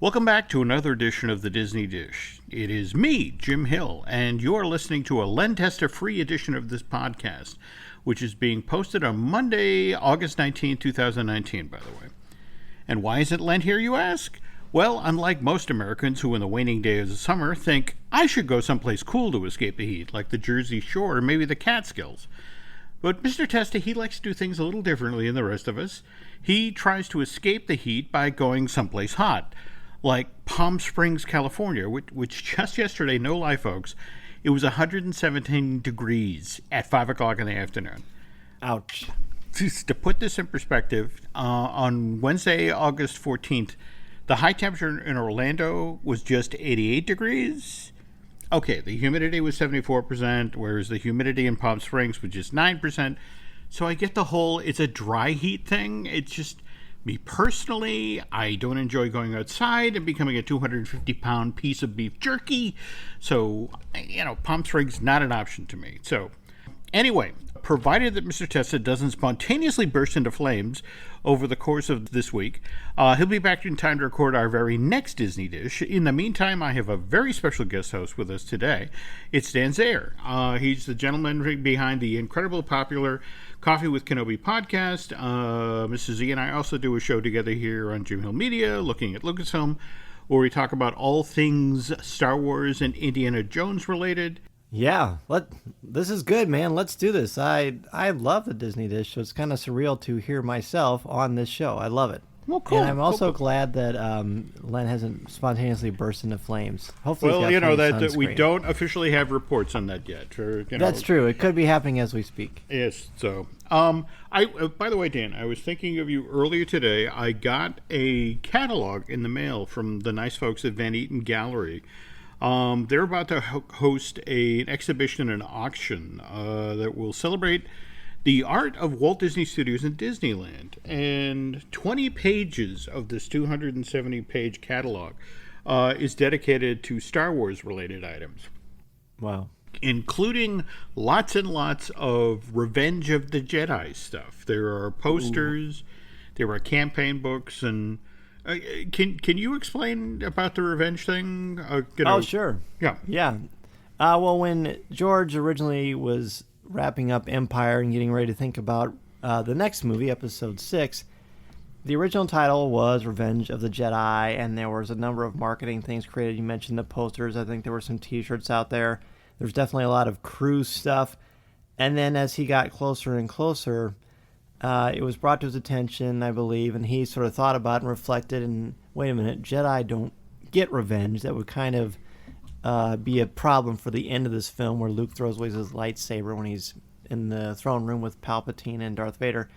Welcome back to another edition of the Disney Dish. It is me, Jim Hill, and you're listening to a Len Testa-free edition of this podcast, which is being posted on Monday, August 19, 2019, by the way. And why isn't Lent here, you ask? Well, unlike most Americans who in the waning days of summer think, I should go someplace cool to escape the heat, like the Jersey Shore or maybe the Catskills. But Mr. Testa, he likes to do things a little differently than the rest of us. He tries to escape the heat by going someplace hot, like Palm Springs, California, which just yesterday, no lie, folks, it was 117 degrees at 5 o'clock in the afternoon. Ouch. To put this in perspective, on Wednesday, August 14th, the high temperature in Orlando was just 88 degrees. Okay, the humidity was 74%, whereas the humidity in Palm Springs was just 9%. So I get the whole, it's a dry heat thing. It's just, me personally, I don't enjoy going outside and becoming a 250-pound piece of beef jerky. So, Palm Springs, not an option to me. So, anyway, provided that Mr. Testa doesn't spontaneously burst into flames over the course of this week, he'll be back in time to record our very next Disney Dish. In the meantime, I have a very special guest host with us today. It's Dan Zehr. He's the gentleman behind the incredibly popular Coffee with Kenobi podcast. Mr. Z and I also do a show together here on Jim Hill Media, looking at Lucasfilm, where we talk about all things Star Wars and Indiana Jones related. Yeah, this is good, man. Let's do this. I love the Disney Dish, so it's kind of surreal to hear myself on this show. I love it. Well, cool. And I'm also glad that Len hasn't spontaneously burst into flames. Hopefully, that we don't officially have reports on that yet. That's true. It could be happening as we speak. Yes. So, by the way, Dan, I was thinking of you earlier today. I got a catalog in the mail from the nice folks at Van Eaton Gallery. They're about to host an exhibition and auction that will celebrate the art of Walt Disney Studios and Disneyland. And 20 pages of this 270-page catalog is dedicated to Star Wars-related items. Wow. Including lots and lots of Revenge of the Jedi stuff. There are posters, there are campaign books, and... Can you explain about the revenge thing? Oh, sure. Yeah. Well, when George originally was wrapping up Empire and getting ready to think about the next movie, Episode 6, the original title was Revenge of the Jedi, and there was a number of marketing things created. You mentioned the posters. I think there were some T-shirts out there. There's definitely a lot of cruise stuff. And then as he got closer and closer... it was brought to his attention, I believe, and he sort of thought about it and reflected, and wait a minute, Jedi don't get revenge. That would kind of be a problem for the end of this film where Luke throws away his lightsaber when he's in the throne room with Palpatine and Darth Vader.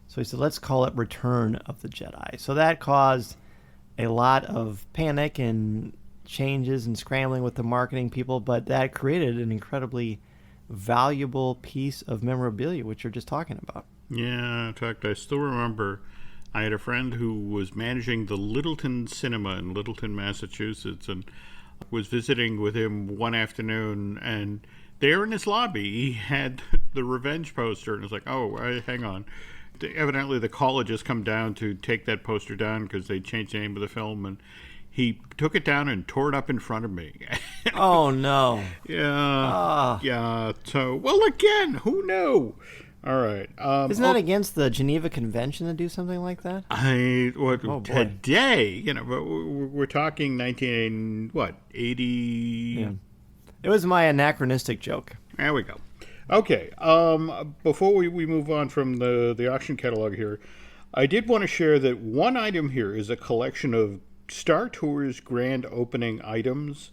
So he said, let's call it Return of the Jedi. So that caused a lot of panic and changes and scrambling with the marketing people, but that created an incredibly valuable piece of memorabilia, which you're just talking about. Yeah, in fact, I still remember I had a friend who was managing the Littleton Cinema in Littleton, Massachusetts, and was visiting with him one afternoon, and there in his lobby, he had the Revenge poster, and it's like, hang on. Evidently, the call had just come down to take that poster down because they changed the name of the film, and he took it down and tore it up in front of me. Oh, no. Yeah. Yeah. So, well, again, who knew? All right. Isn't that against the Geneva Convention to do something like that? Today, but we're talking 80? Yeah. It was my anachronistic joke. There we go. Okay. Before we move on from the auction catalog here, I did want to share that one item here is a collection of Star Tours grand opening items.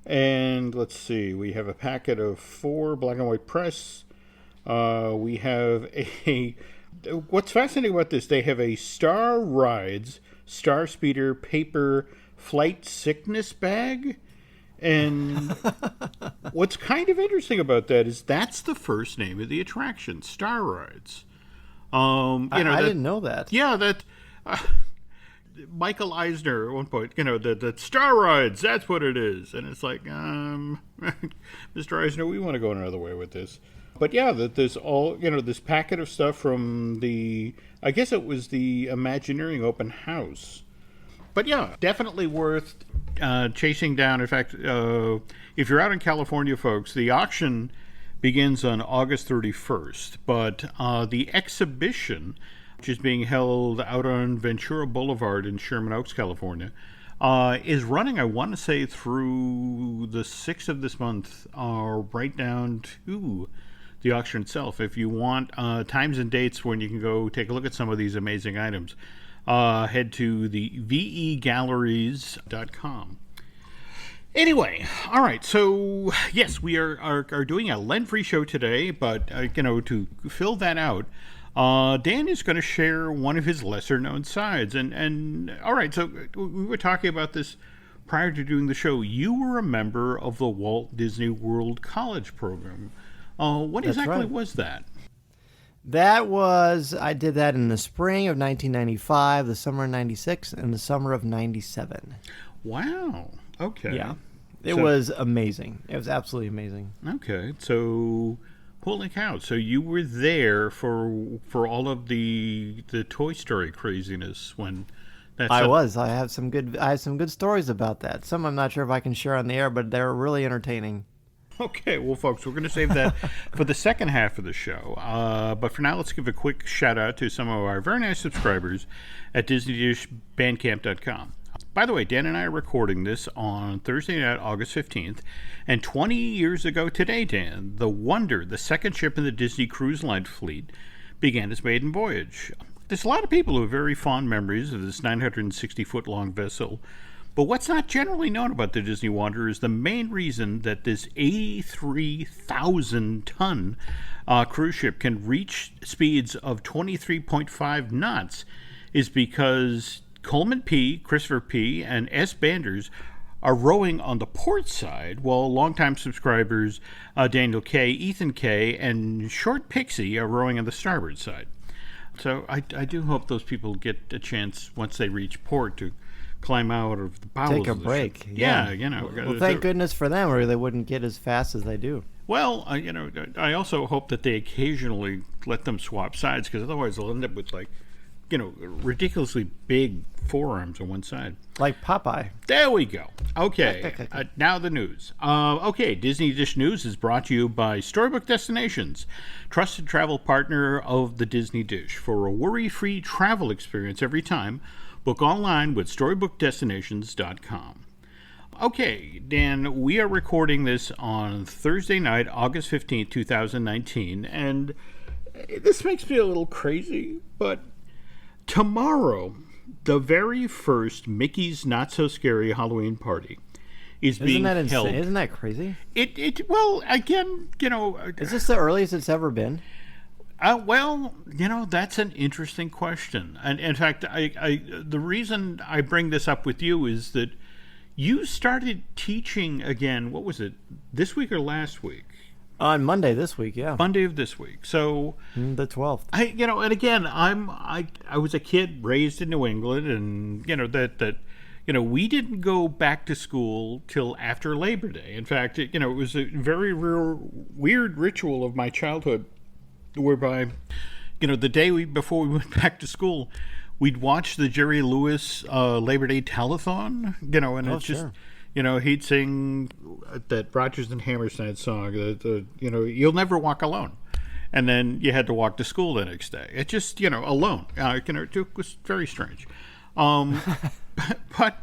And let's see, we have a packet of 4 black and white press. We have what's fascinating about this, they have a Star Rides Star Speeder paper flight sickness bag. And what's kind of interesting about that is that's the first name of the attraction, Star Rides. I didn't know that. Yeah, that Michael Eisner at one point, that Star Rides, that's what it is. And it's like, Mr. Eisner, we want to go another way with this. But yeah, that there's all, this packet of stuff from I guess it was the Imagineering open house. but yeah, definitely worth chasing down. In fact, if you're out in California, folks, the auction begins on August 31st, but the exhibition, which is being held out on Ventura Boulevard in Sherman Oaks, California, is running, I want to say, through the 6th of this month, right down to the auction itself. If you want times and dates when you can go take a look at some of these amazing items, head to the vegalleries.com. Anyway, all right, so yes, we are doing a Lent-free show today, but to fill that out, Dan is going to share one of his lesser-known sides. And all right, so we were talking about this prior to doing the show. You were a member of the Walt Disney World College program. What exactly was that? I did that in the spring of 1995, the summer of 96, and the summer of 97. Wow. Okay. Yeah. It was amazing. It was absolutely amazing. Okay. So, holy cow. So you were there for all of the Toy Story craziness when I was. I have some good stories about that. Some I'm not sure if I can share on the air, but they're really entertaining. Okay, well, folks, we're going to save that for the second half of the show. But for now, let's give a quick shout-out to some of our very nice subscribers at DisneyDishBandcamp.com. By the way, Dan and I are recording this on Thursday night, August 15th. And 20 years ago today, Dan, the Wonder, the second ship in the Disney Cruise Line fleet, began its maiden voyage. There's a lot of people who have very fond memories of this 960-foot-long vessel. But what's not generally known about the Disney Wonder is the main reason that this 83,000-ton cruise ship can reach speeds of 23.5 knots is because Coleman P., Christopher P., and S. Banders are rowing on the port side, while longtime subscribers Daniel K., Ethan K., and Short Pixie are rowing on the starboard side. So I do hope those people get a chance once they reach port to climb out of the bowels. Take a break. Yeah, Well, thank goodness for them, or they wouldn't get as fast as they do. Well, I also hope that they occasionally let them swap sides, because otherwise they'll end up with ridiculously big forearms on one side. Like Popeye. There we go. Okay, now the news. Okay, Disney Dish News is brought to you by Storybook Destinations, trusted travel partner of the Disney Dish. For a worry-free travel experience every time, book online with StorybookDestinations.com. Okay, Dan, we are recording this on Thursday night, August 15th, 2019, and this makes me a little crazy, but tomorrow, the very first Mickey's Not So Scary Halloween party is being held. Isn't that crazy? Well, again, Is this the earliest it's ever been? Well, that's an interesting question. And in fact, the reason I bring this up with you is that you started teaching again, what was it, this week or last week? On Monday this week, yeah. Monday of this week. So the 12th. And again, I was a kid raised in New England, and we didn't go back to school till after Labor Day. In fact, it was a very weird ritual of my childhood, whereby, the day before we went back to school, we'd watch the Jerry Lewis Labor Day telethon, and it's just. Sure. He'd sing that Rodgers and Hammerstein song, You'll Never Walk Alone. And then you had to walk to school the next day. It just, alone. It was very strange. But,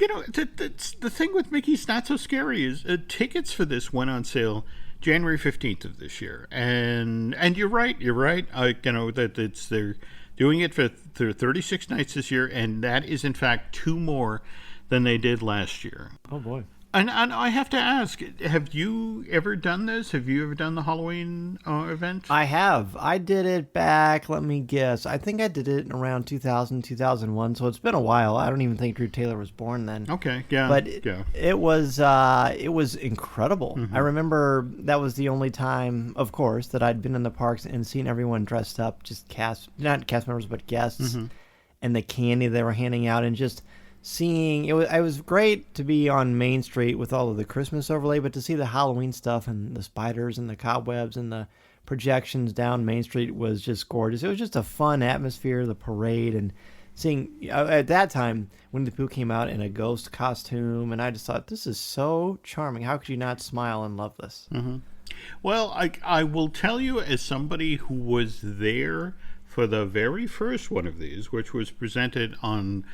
the thing with Mickey's Not So Scary is tickets for this went on sale January 15th of this year. And you're right. That they're doing it for 36 nights this year, and that is, in fact, 2 more than they did last year. Oh, boy. And I have to ask, have you ever done this? Have you ever done the Halloween event? I have. I did it back, let me guess. I think I did it around 2000, 2001, so it's been a while. I don't even think Drew Taylor was born then. Okay, yeah. But it was incredible. Mm-hmm. I remember that was the only time, of course, that I'd been in the parks and seen everyone dressed up, just not cast members, but guests, mm-hmm. and the candy they were handing out, and just seeing it was great to be on Main Street with all of the Christmas overlay, but to see the Halloween stuff and the spiders and the cobwebs and the projections down Main Street was just gorgeous. It was just a fun atmosphere, the parade, and seeing at that time Winnie the Pooh came out in a ghost costume, and I just thought, this is so charming. How could you not smile and love this? Well, I will tell you, as somebody who was there for the very first one of these, which was presented on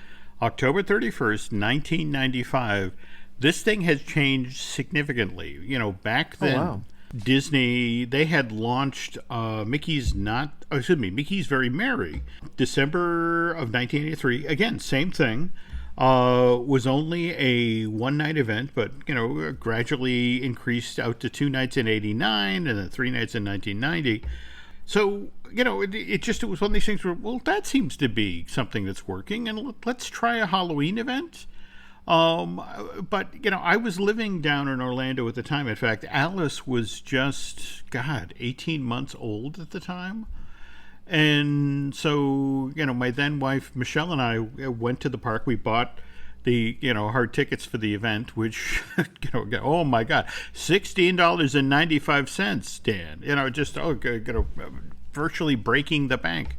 October 31st, 1995, this thing has changed significantly. Back then, wow. Disney, they had launched Mickey's Very Merry, December of 1983. Again, same thing. Was only a one-night event, but, gradually increased out to 2 nights in 89 and then 3 nights in 1990. So, it was one of these things where, well, that seems to be something that's working, and let's try a Halloween event. But, I was living down in Orlando at the time. In fact, Alice was just, 18 months old at the time. And so, my then wife, Michelle, and I went to the park. We bought the, hard tickets for the event, which, oh my God, $16.95, Dan. Virtually breaking the bank.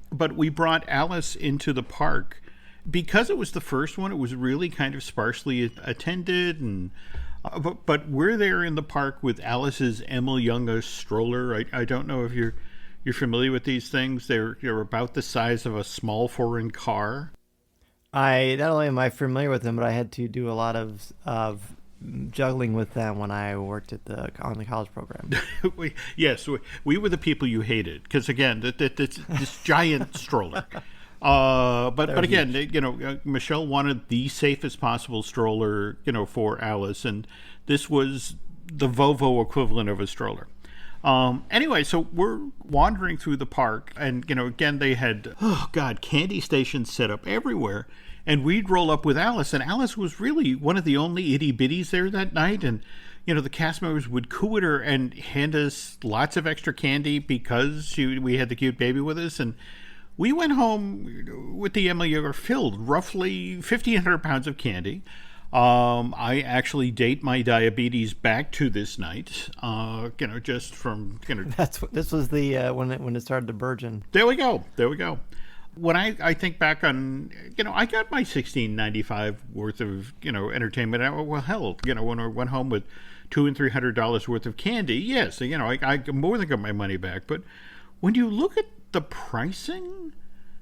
But we brought Alice into the park. Because it was the first one, it was really kind of sparsely attended, and but we're there in the park with Alice's Emil Younga stroller. I don't know if you're familiar with these things. They're about the size of a small foreign car. I not only am I familiar with them, but I had to do a lot of juggling with them when I worked on the college program. we were the people you hated because, again, this giant stroller. But again, Michelle wanted the safest possible stroller, for Alice, and this was the Volvo equivalent of a stroller. Anyway, so we're wandering through the park, and, again, they had, candy stations set up everywhere, and we'd roll up with Alice, and Alice was really one of the only itty-bitties there that night, and, the cast members would coo at her and hand us lots of extra candy because we had the cute baby with us, and we went home with the Emily Younga filled roughly 1,500 pounds of candy. I actually date my diabetes back to this night, just from, This was the when it started to burgeon. There we go. When I think back on, I got my $16.95 worth of, entertainment. Well, hell, when I went home with $200 and $300 worth of candy, yes, I more than got my money back. But when you look at the pricing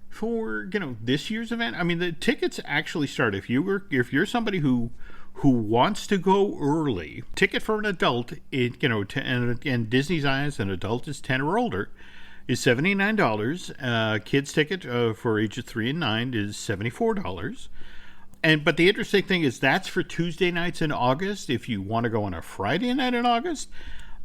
for, this year's event, I mean, the tickets actually start, if you're somebody who wants to go early, ticket for an adult, in Disney's eyes, an adult is 10 or older, is $79. Kids ticket for ages 3 and 9 is $74. But the interesting thing is that's for Tuesday nights in August. If you want to go on a Friday night in August,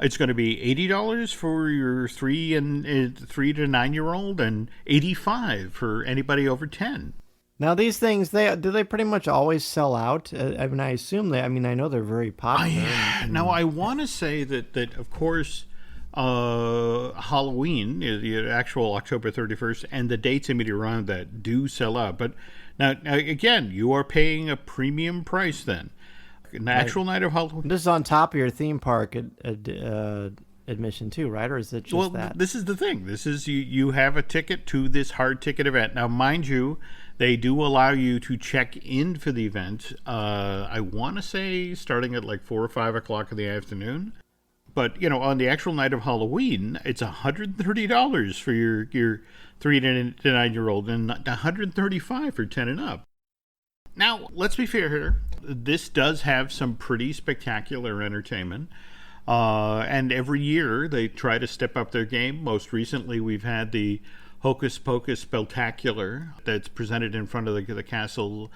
it's going to be $80 for your 3 to 9 year old, and $85 for anybody over 10. Now these things, do they pretty much always sell out? I mean, I assume they. I mean, I know they're very popular. Now I want to say that of course, Halloween, the actual October 31st, and the dates immediately around that do sell out. But now again, you are paying a premium price then. Natural night of Halloween. This is on top of your theme park admission too, right? Or is it just that? This is the thing. This is you have a ticket to this hard ticket event. Now, mind you, they do allow you to check in for the event. I want to say starting at like 4 or 5 o'clock in the afternoon. But on the actual night of Halloween, it's $130 for your 3 to 9 year old, and $135 for 10 and up. Now, let's be fair here. This does have some pretty spectacular entertainment. And every year they try to step up their game. Most recently, we've had the Hocus Pocus Spectacular that's presented in front of the castle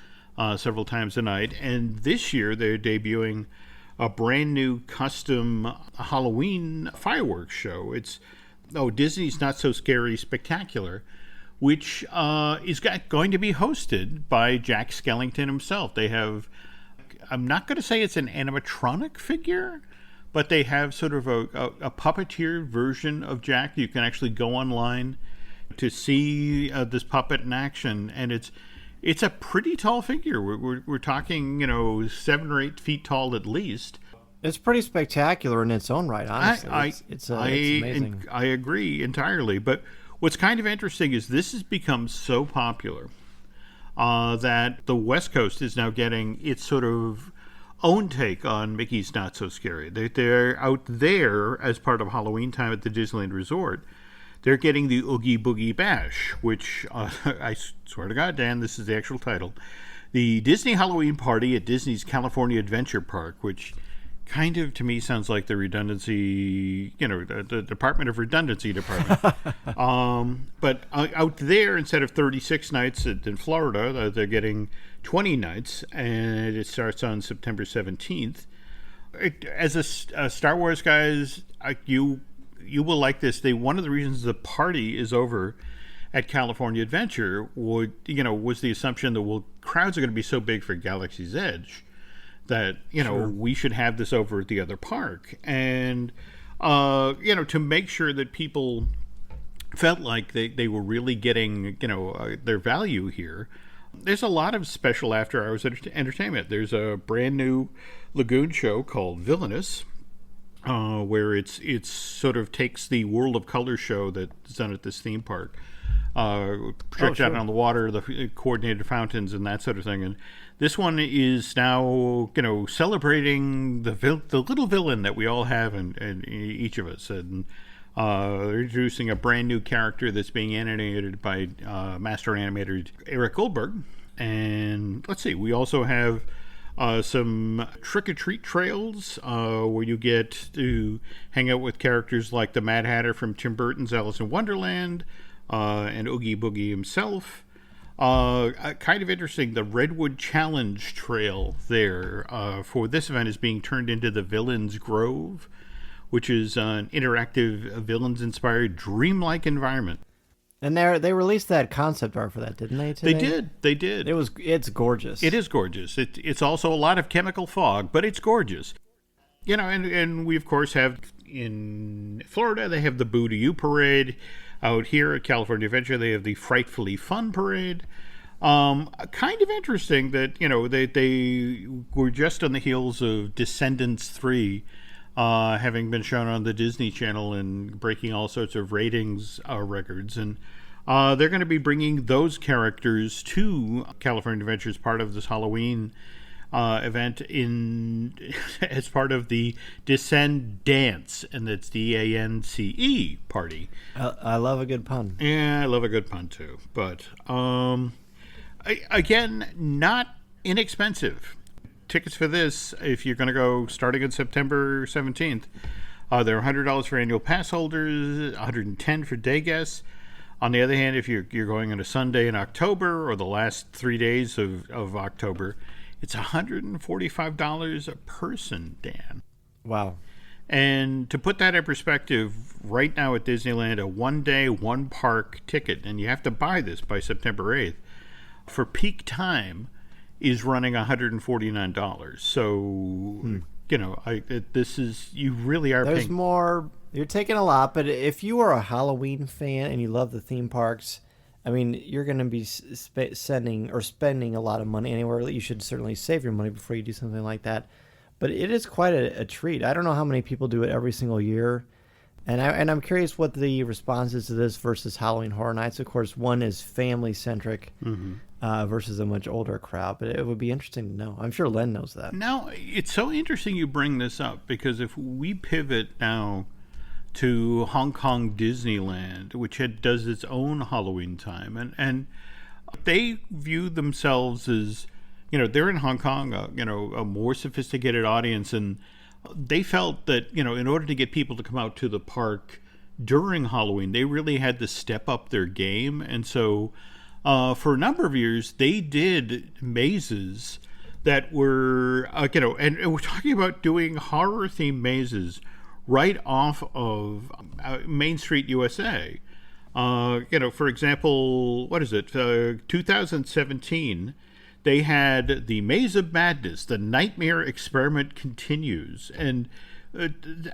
several times a night. And this year they're debuting a brand new custom Halloween fireworks show. It's Disney's Not So Scary Spectacular, which is going to be hosted by Jack Skellington himself. They have, I'm not going to say it's an animatronic figure, but they have sort of a puppeteer version of Jack. You can actually go online to see this puppet in action, and it's a pretty tall figure. We're talking 7 or 8 feet tall at least. It's pretty spectacular in its own right, honestly. It's amazing. I agree entirely. But what's kind of interesting is this has become so popular that the West Coast is now getting its sort of own take on Mickey's Not So Scary. They're out there as part of Halloween time at the Disneyland Resort. They're getting the Oogie Boogie Bash, which I swear to God, Dan, this is the actual title. The Disney Halloween Party at Disney's California Adventure Park, which kind of to me sounds like the redundancy, the Department of Redundancy Department. But out there, instead of 36 nights in Florida, they're getting 20 nights, and it starts on September 17th. As a Star Wars guys, you will like this. One of the reasons the party is over at California Adventure was the assumption that crowds are going to be so big for Galaxy's Edge that Sure. we should have this over at the other park, and to make sure that people felt like they were really getting their value here. There's a lot of special after hours entertainment. There's a brand new Lagoon show called Villainous, where it's sort of takes the World of Color show that's done at this theme park, projects out sure. on the water, the coordinated fountains, and that sort of thing. And this one is now, celebrating the little villain that we all have in each of us, and they're introducing a brand new character that's being animated by master animator Eric Goldberg. And let's see, we also have some trick-or-treat trails where you get to hang out with characters like the Mad Hatter from Tim Burton's Alice in Wonderland, and Oogie Boogie himself. Kind of interesting, the Redwood Challenge Trail there for this event is being turned into the Villains Grove, which is an interactive, villains-inspired, dreamlike environment. And they released that concept art for that, didn't they? Today? They did. It's gorgeous. It is gorgeous. It's also a lot of chemical fog, but it's gorgeous. And we, of course, have in Florida, they have the Boo to You Parade. Out here at California Adventure, they have the Frightfully Fun Parade. Kind of interesting that, they were just on the heels of Descendants 3, having been shown on the Disney Channel and breaking all sorts of ratings records. And they're going to be bringing those characters to California Adventure as part of this Halloween event as part of the Descend Dance, and that's DANCE party. I love a good pun. Yeah, I love a good pun too. But again, not inexpensive. Tickets for this, if you're going to go starting on September 17th, they're $100 for annual pass holders, $110 for day guests. On the other hand, if you're going on a Sunday in October or the last 3 days of October, it's $145 a person, Dan. Wow. And to put that in perspective, right now at Disneyland, a one-day, one-park ticket, and you have to buy this by September 8th, for peak time is running $149. So, this is, you really are There's paying. more. You're taking a lot, but if you are a Halloween fan and you love the theme parks, I mean, you're going to be spending a lot of money anywhere. You should certainly save your money before you do something like that. But it is quite a treat. I don't know how many people do it every single year. And I'm curious what the response is to this versus Halloween Horror Nights. Of course, one is family-centric versus a much older crowd. But it would be interesting to know. I'm sure Len knows that. Now, it's so interesting you bring this up, because if we pivot now to Hong Kong Disneyland, which does its own Halloween time, and they view themselves as, they're in Hong Kong, a more sophisticated audience, and they felt that, in order to get people to come out to the park during Halloween, they really had to step up their game. And so for a number of years, they did mazes that were, and we're talking about doing horror-themed mazes right off of Main Street, USA. For example, what is it? 2017, they had the Maze of Madness, the Nightmare Experiment Continues. And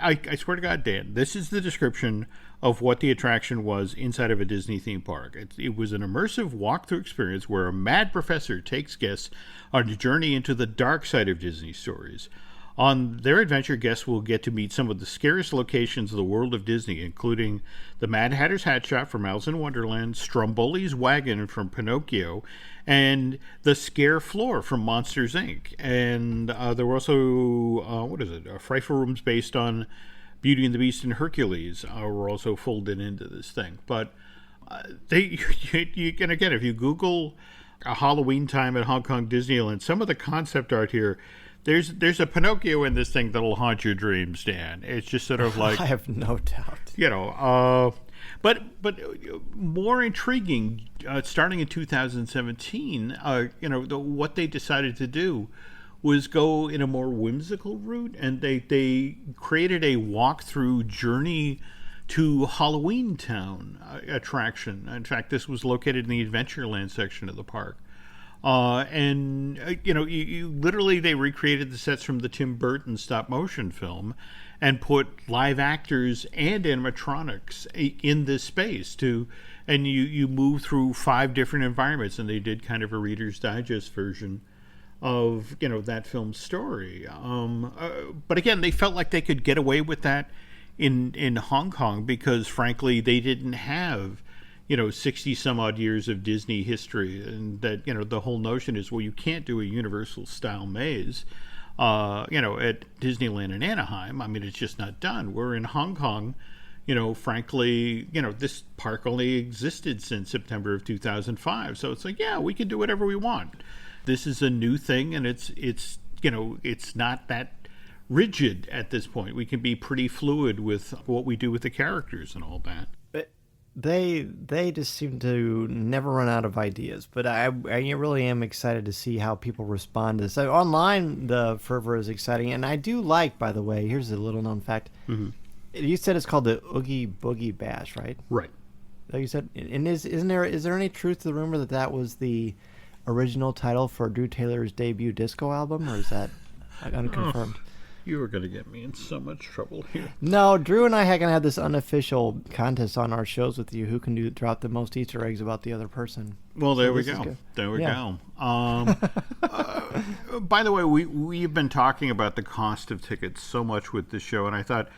I swear to God, Dan, this is the description of what the attraction was inside of a Disney theme park. It was an immersive walkthrough experience where a mad professor takes guests on a journey into the dark side of Disney stories. On their adventure, guests will get to meet some of the scariest locations of the world of Disney, including the Mad Hatter's Hat Shop from Alice in Wonderland, Stromboli's Wagon from Pinocchio, and the Scare Floor from Monsters, Inc. And there were also, Frightful Rooms based on Beauty and the Beast and Hercules were also folded into this thing. But you can, again, if you Google a Halloween time at Hong Kong Disneyland, some of the concept art here, there's a Pinocchio in this thing that'll haunt your dreams, Dan. It's just sort of like, I have no doubt. But more intriguing, starting in 2017, what they decided to do was go in a more whimsical route, and they created a walkthrough journey to Halloween Town attraction. In fact, this was located in the Adventureland section of the park. You literally, they recreated the sets from the Tim Burton stop motion film and put live actors and animatronics in this space and you move through 5 different environments, and they did kind of a Reader's Digest version of, that film's story. But again, they felt like they could get away with that in Hong Kong because, frankly, they didn't have 60 some odd years of Disney history, and that, the whole notion is, well, you can't do a Universal style maze, at Disneyland in Anaheim. I mean, it's just not done. We're in Hong Kong, frankly, this park only existed since September of 2005. So it's like, yeah, we can do whatever we want. This is a new thing, and it's not that rigid at this point. We can be pretty fluid with what we do with the characters and all that. They just seem to never run out of ideas, but I really am excited to see how people respond to this. So online, the fervor is exciting, and I do like, by the way, here's a little known fact. Mm-hmm. You said it's called the Oogie Boogie Bash, right? Right. Like you said, and is there any truth to the rumor that was the original title for Drew Taylor's debut disco album, or is that unconfirmed? You are going to get me in so much trouble here. No, Drew and I are going to have this unofficial contest on our shows with you. Who can drop the most Easter eggs about the other person? Well, there we go. There we go. By the way, we've been talking about the cost of tickets so much with this show, and I thought,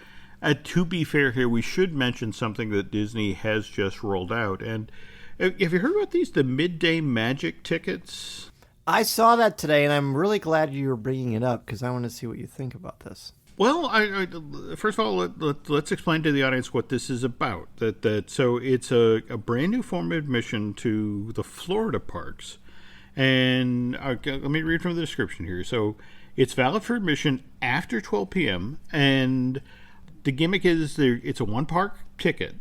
to be fair here, we should mention something that Disney has just rolled out. And have you heard about these, the Midday Magic tickets? I saw that today, and I'm really glad you were bringing it up because I want to see what you think about this. Well, first of all, let's explain to the audience what this is about. So it's a brand new form of admission to the Florida parks, and let me read from the description here. So it's valid for admission after 12 p.m., and the gimmick is it's a one-park ticket,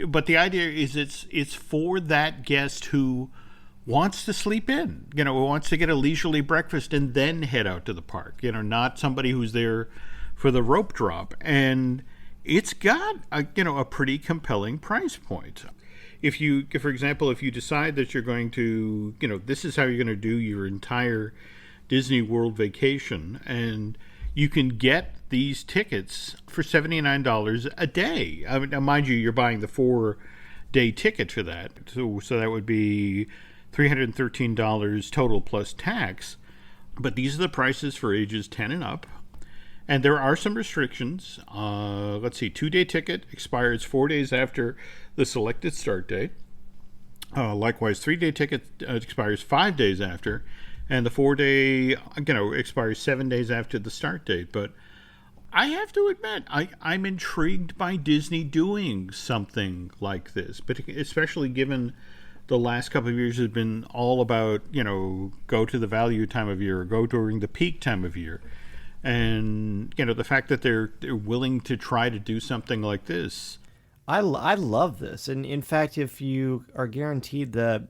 but the idea is it's for that guest who wants to sleep in, wants to get a leisurely breakfast and then head out to the park, not somebody who's there for the rope drop. And it's got a pretty compelling price point. For example, if you decide that you're going to, this is how you're going to do your entire Disney World vacation, and you can get these tickets for $79 a day. I mean, now, mind you, you're buying the 4-day ticket for that. So that would be $313 total plus tax, but these are the prices for ages 10 and up, and there are some restrictions. Let's see, 2-day ticket expires 4 days after the selected start date. Likewise, 3-day ticket expires 5 days after, and the 4-day expires 7 days after the start date. But I have to admit, I'm intrigued by Disney doing something like this, but especially given the last couple of years has been all about, go to the value time of year, or go during the peak time of year. And, the fact that they're willing to try to do something like this. I love this. And in fact, if you are guaranteed to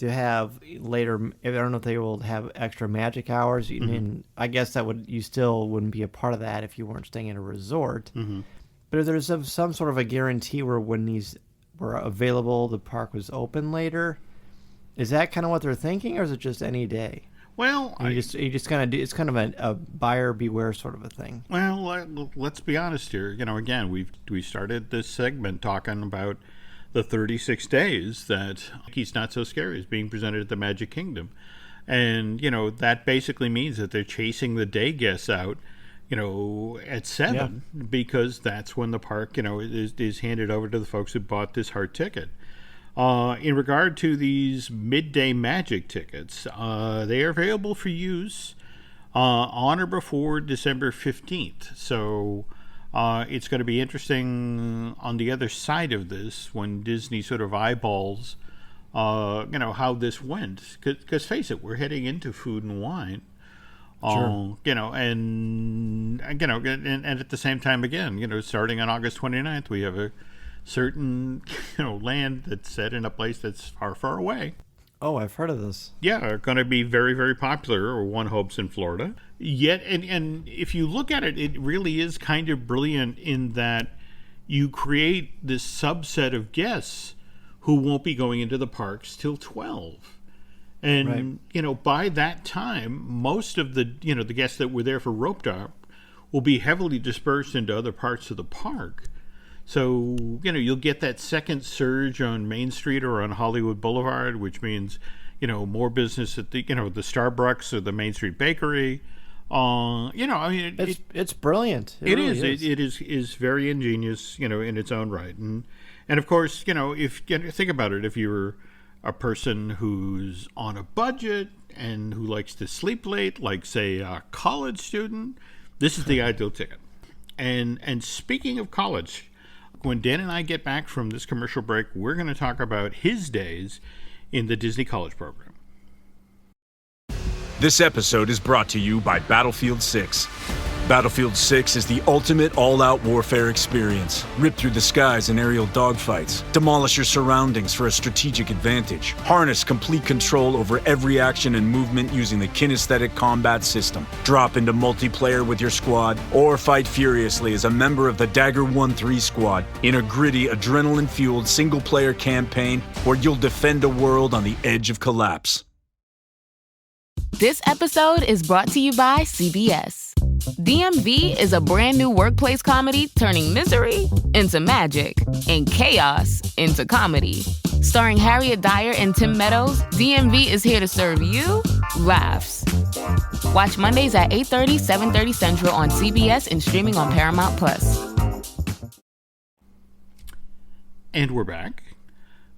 have later, I don't know if they will have extra magic hours. Mm-hmm. And I guess you still wouldn't be a part of that if you weren't staying at a resort. Mm-hmm. But if there's some sort of a guarantee where when these were available, the park was open later. Is that kind of what they're thinking, or is it just any day? Well, you just kind of do. It's kind of a buyer beware sort of a thing. Well, let's be honest here. Again, we started this segment talking about the 36 days that He's Not So Scary is being presented at the Magic Kingdom, And, that basically means that they're chasing the day guests out, at 7 because that's when the park, is handed over to the folks who bought this hard ticket. In regard to these midday magic tickets, they are available for use on or before December 15th. So it's going to be interesting on the other side of this when Disney sort of eyeballs, how this went. Because face it, we're heading into Food and Wine. Sure. And at the same time, again, starting on August 29th, we have a certain, land that's set in a place that's far, far away. Oh, I've heard of this. Yeah, going to be very, very popular, or one hopes, in Florida. Yet, and if you look at it, it really is kind of brilliant in that you create this subset of guests who won't be going into the parks till 12. And, by that time, most of the, the guests that were there for Rope Drop will be heavily dispersed into other parts of the park. So, you'll get that second surge on Main Street or on Hollywood Boulevard, which means, more business at the, the Starbucks or the Main Street Bakery. It's brilliant. It really is. It is very ingenious, in its own right. And of course, if think about it, if you're a person who's on a budget and who likes to sleep late, like say a college student, this is the ideal ticket. And speaking of college, when Dan and I get back from this commercial break, we're going to talk about his days in the Disney College program. This episode is brought to you by Battlefield 6. Battlefield 6 is the ultimate all-out warfare experience. Rip through the skies in aerial dogfights. Demolish your surroundings for a strategic advantage. Harness complete control over every action and movement using the kinesthetic combat system. Drop into multiplayer with your squad, or fight furiously as a member of the Dagger 1-3 squad in a gritty, adrenaline-fueled single-player campaign where you'll defend a world on the edge of collapse. This episode is brought to you by CBS. DMV is a brand new workplace comedy turning misery into magic and chaos into comedy. Starring Harriet Dyer and Tim Meadows, DMV is here to serve you laughs. Watch Mondays at 8:30, 7:30 Central on CBS and streaming on Paramount+. And we're back.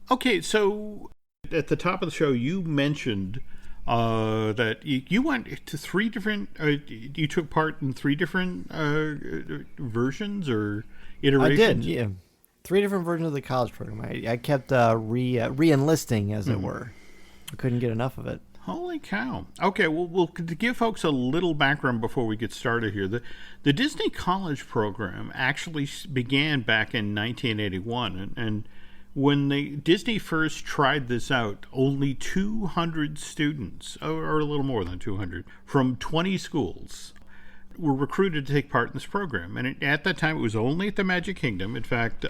Okay, so at the top of the show, you mentioned that you went to three different, you took part in three different versions or iterations? I did, yeah. 3 different versions of the college program. I kept re-enlisting, as it were. I couldn't get enough of it. Holy cow. Okay, well, to give folks a little background before we get started here, the Disney College program actually began back in 1981, and when Disney first tried this out, only 200 students, or a little more than 200, from 20 schools were recruited to take part in this program. And at that time, it was only at the Magic Kingdom. In fact,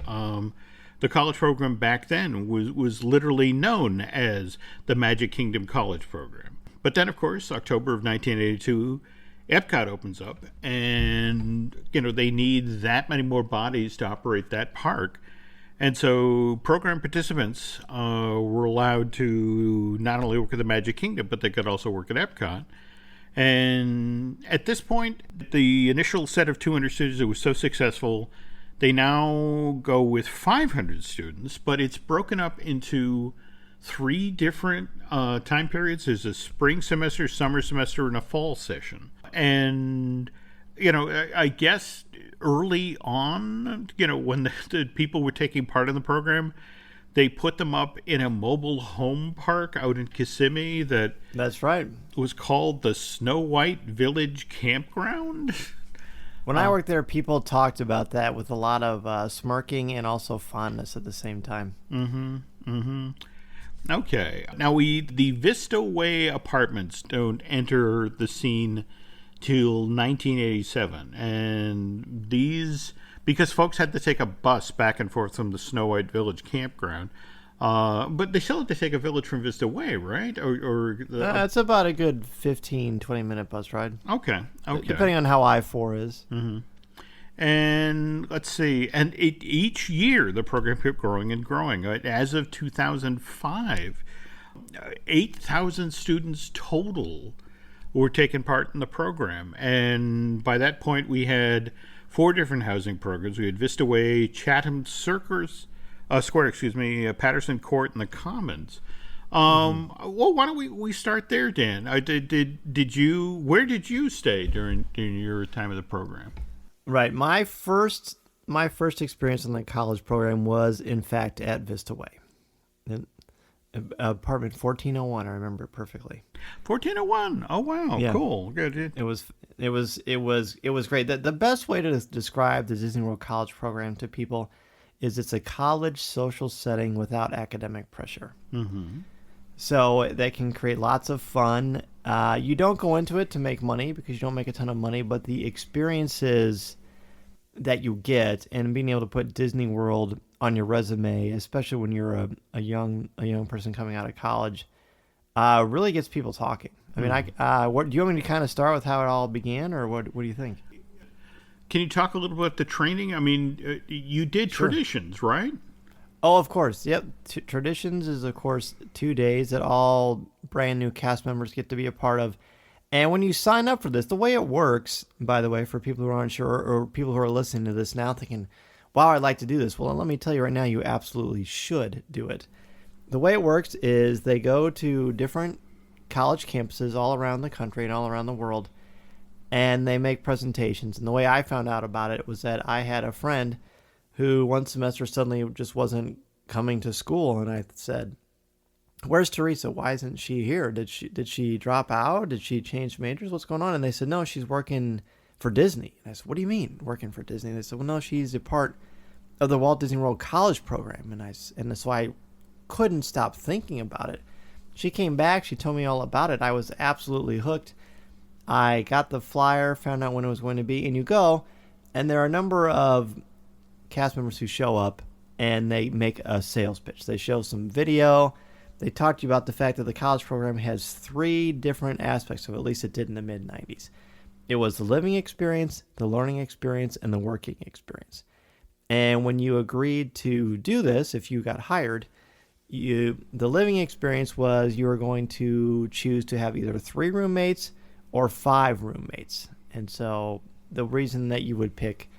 the college program back then was literally known as the Magic Kingdom College Program. But then, of course, October of 1982, Epcot opens up, and they need that many more bodies to operate that park. And so program participants were allowed to not only work at the Magic Kingdom, but they could also work at Epcot. And at this point, the initial set of 200 students, it was so successful, they now go with 500 students, but it's broken up into 3 different time periods. There's a spring semester, summer semester, and a fall session. And, I guess early on, when the people were taking part in the program, they put them up in a mobile home park out in Kissimmee That's right. was called the Snow White Village Campground. When I worked there, people talked about that with a lot of smirking and also fondness at the same time. Okay. Now, the Vista Way apartments don't enter the scene till 1987, and these, because folks had to take a bus back and forth from the Snow White Village campground, but they still had to take a village from Vista Way, right? It's about a good 15-20 minute bus ride. Okay. Depending on how I-4 is. And let's see, and each year the program kept growing and growing. As of 2005, 8,000 students total were taking part in the program. And by that point, we had 4 different housing programs. We had Vista Way, Chatham Square, Patterson Court, and the Commons. Well, why don't we start there, Dan? Where did you stay during your time of the program? Right. My first experience in the college program was, in fact, at Vista Way. Apartment 1401, I remember it perfectly. 1401. Oh wow, Yeah. Cool. Good. It was great. The best way to describe the Disney World College program to people is it's a college social setting without academic pressure. Mm-hmm. So that can create lots of fun. You don't go into it to make money because you don't make a ton of money, but the experiences that you get and being able to put Disney World on your resume, especially when you're a young person coming out of college, really gets people talking. I mean, what do you want me to kind of start with how it all began, or what do you think? Can you talk a little bit about the training? I mean, you did Traditions, right? Oh, of course. Yep. Traditions is, of course, 2 days that all brand new cast members get to be a part of. And when you sign up for this, the way it works, by the way, for people who aren't sure or people who are listening to this now thinking, wow, I'd like to do this. Well, let me tell you right now, you absolutely should do it. The way it works is they go to different college campuses all around the country and all around the world, and they make presentations. And the way I found out about it was that I had a friend who one semester suddenly just wasn't coming to school, and I said, "Where's Teresa? Why isn't she here? Did she drop out? Did she change majors? What's going on?" And they said, "No, she's working for Disney." And I said, "What do you mean working for Disney?" And they said, "Well, no, she's a part of the Walt Disney World College program." And so I couldn't stop thinking about it. She came back. She told me all about it. I was absolutely hooked. I got the flyer, found out when it was going to be, and you go, and there are a number of cast members who show up, and they make a sales pitch. They show some video. They talk to you about the fact that the college program has 3 different aspects of it, at least it did in the mid-90s. It was the living experience, the learning experience, and the working experience. And when you agreed to do this, if you got hired, the living experience was you were going to choose to have either 3 roommates or 5 roommates. And so the reason that you would pick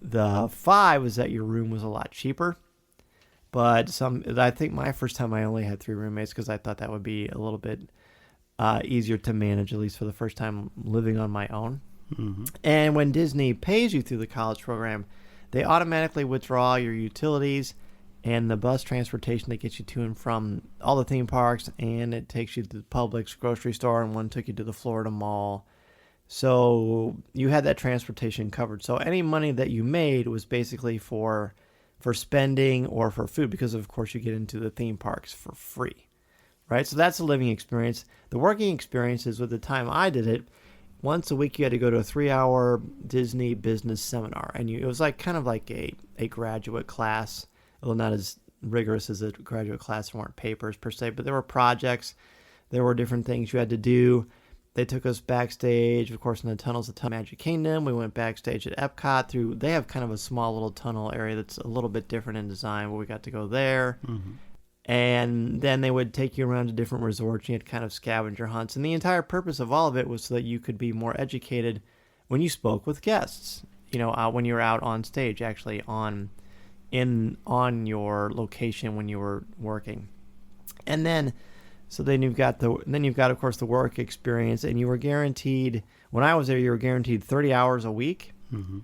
the 5 was that your room was a lot cheaper. But I think my first time I only had 3 roommates because I thought that would be a little bit easier to manage, at least for the first time living on my own. Mm-hmm. And when Disney pays you through the college program, they automatically withdraw your utilities and the bus transportation that gets you to and from all the theme parks, and it takes you to the Publix grocery store, and one took you to the Florida Mall. So you had that transportation covered. So any money that you made was basically for spending or for food, because of course you get into the theme parks for free, right? So that's the living experience. The working experience is, with the time I did it, once a week you had to go to a 3-hour Disney business seminar, and it was kind of like a graduate class, although not as rigorous as a graduate class. There weren't papers per se, but there were projects, there were different things you had to do. They took us backstage, of course, in the tunnels of Magic Kingdom. We went backstage at Epcot. They have kind of a small little tunnel area that's a little bit different in design, but we got to go there. Mm-hmm. And then they would take you around to different resorts. You had kind of scavenger hunts. And the entire purpose of all of it was so that you could be more educated when you spoke with guests, when you were out on stage, actually on your location when you were working. And then you've got of course the work experience, and you were guaranteed, when I was there, you were guaranteed 30 hours a week. Mm-hmm.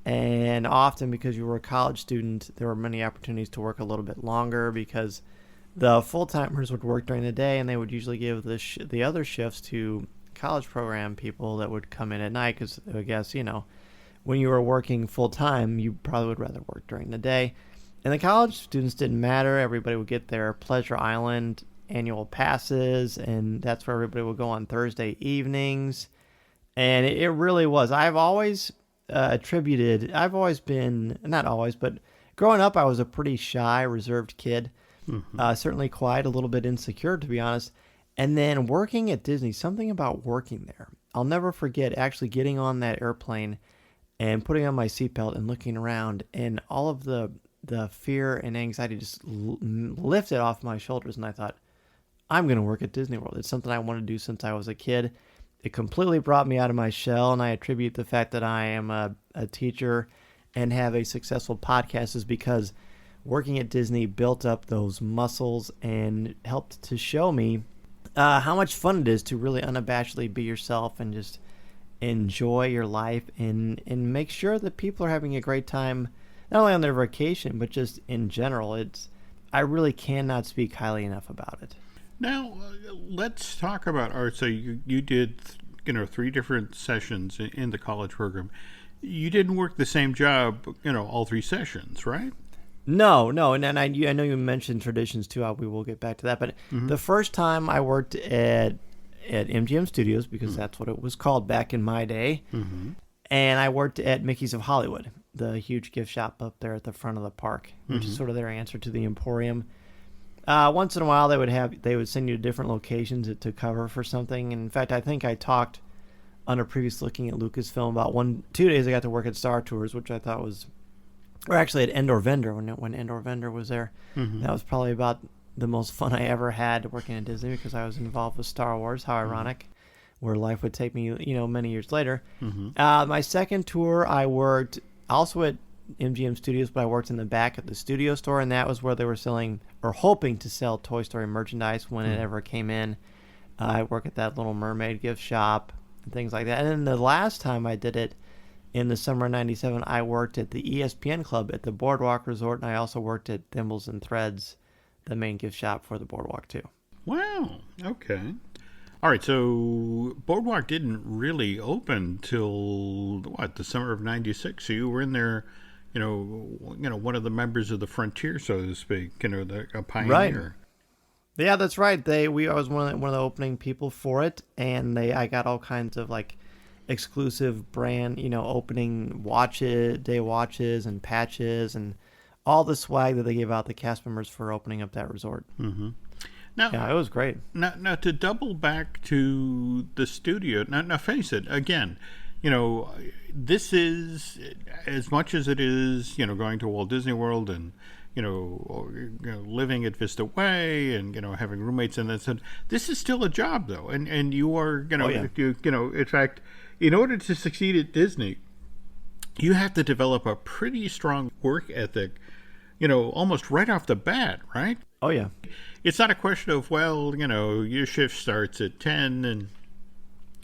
And often, because you were a college student, there were many opportunities to work a little bit longer, because the full-timers would work during the day, and they would usually give the other shifts to college program people that would come in at night, because I guess, when you were working full-time, you probably would rather work during the day. And the college students didn't matter. Everybody would get their Pleasure Island annual passes, and that's where everybody would go on Thursday evenings. And it really was. I've always been, not always, but growing up, I was a pretty shy, reserved kid. Mm-hmm. Certainly quiet, a little bit insecure, to be honest. And then working at Disney, something about working there. I'll never forget actually getting on that airplane and putting on my seatbelt and looking around, and all of the fear and anxiety just lifted off my shoulders. And I thought, I'm going to work at Disney World. It's something I wanted to do since I was a kid. It completely brought me out of my shell, and I attribute the fact that I am a teacher and have a successful podcast is because working at Disney built up those muscles and helped to show me how much fun it is to really unabashedly be yourself and just enjoy your life and make sure that people are having a great time, not only on their vacation, but just in general. I really cannot speak highly enough about it. Now, let's talk about art. So you did, 3 different sessions in the college program. You didn't work the same job, all 3 sessions, right? No, and I know you mentioned traditions too. We will get back to that. But the first time I worked at MGM Studios, because that's what it was called back in my day, and I worked at Mickey's of Hollywood, the huge gift shop up there at the front of the park, which is sort of their answer to the Emporium. Once in a while, they would send you to different locations to cover for something. And in fact, I think I talked on a previous Looking at Lucasfilm about 2 days I got to work at Star Tours, which I thought was, or actually at Endor Vendor when Endor Vendor was there. That was probably about the most fun I ever had working at Disney because I was involved with Star Wars. How ironic, where life would take me, many years later. My second tour, I worked also at MGM Studios, but I worked in the back at the studio store, and that was where they were selling or hoping to sell Toy Story merchandise when it ever came in. I worked at that Little Mermaid gift shop and things like that. And then the last time I did it in the summer of 97, I worked at the ESPN Club at the Boardwalk Resort, and I also worked at Thimbles and Threads, the main gift shop for the Boardwalk too. Wow. Okay. All right. So Boardwalk didn't really open till the summer of '96. So you were in there, one of the members of the frontier, so to speak. A pioneer. Right. Yeah, that's right. I was one of the opening people for it, and I got all kinds of exclusive brand, opening day watches and patches and all the swag that they gave out the cast members for opening up that resort. Now, yeah, it was great. Now to double back to the studio. Now face it again. This is as much as it is, going to Walt Disney World and living at Vista Way and having roommates and that. This is still a job though, and you are in fact, in order to succeed at Disney, you have to develop a pretty strong work ethic, almost right off the bat, right? Oh, yeah. It's not a question of, your shift starts at 10 and,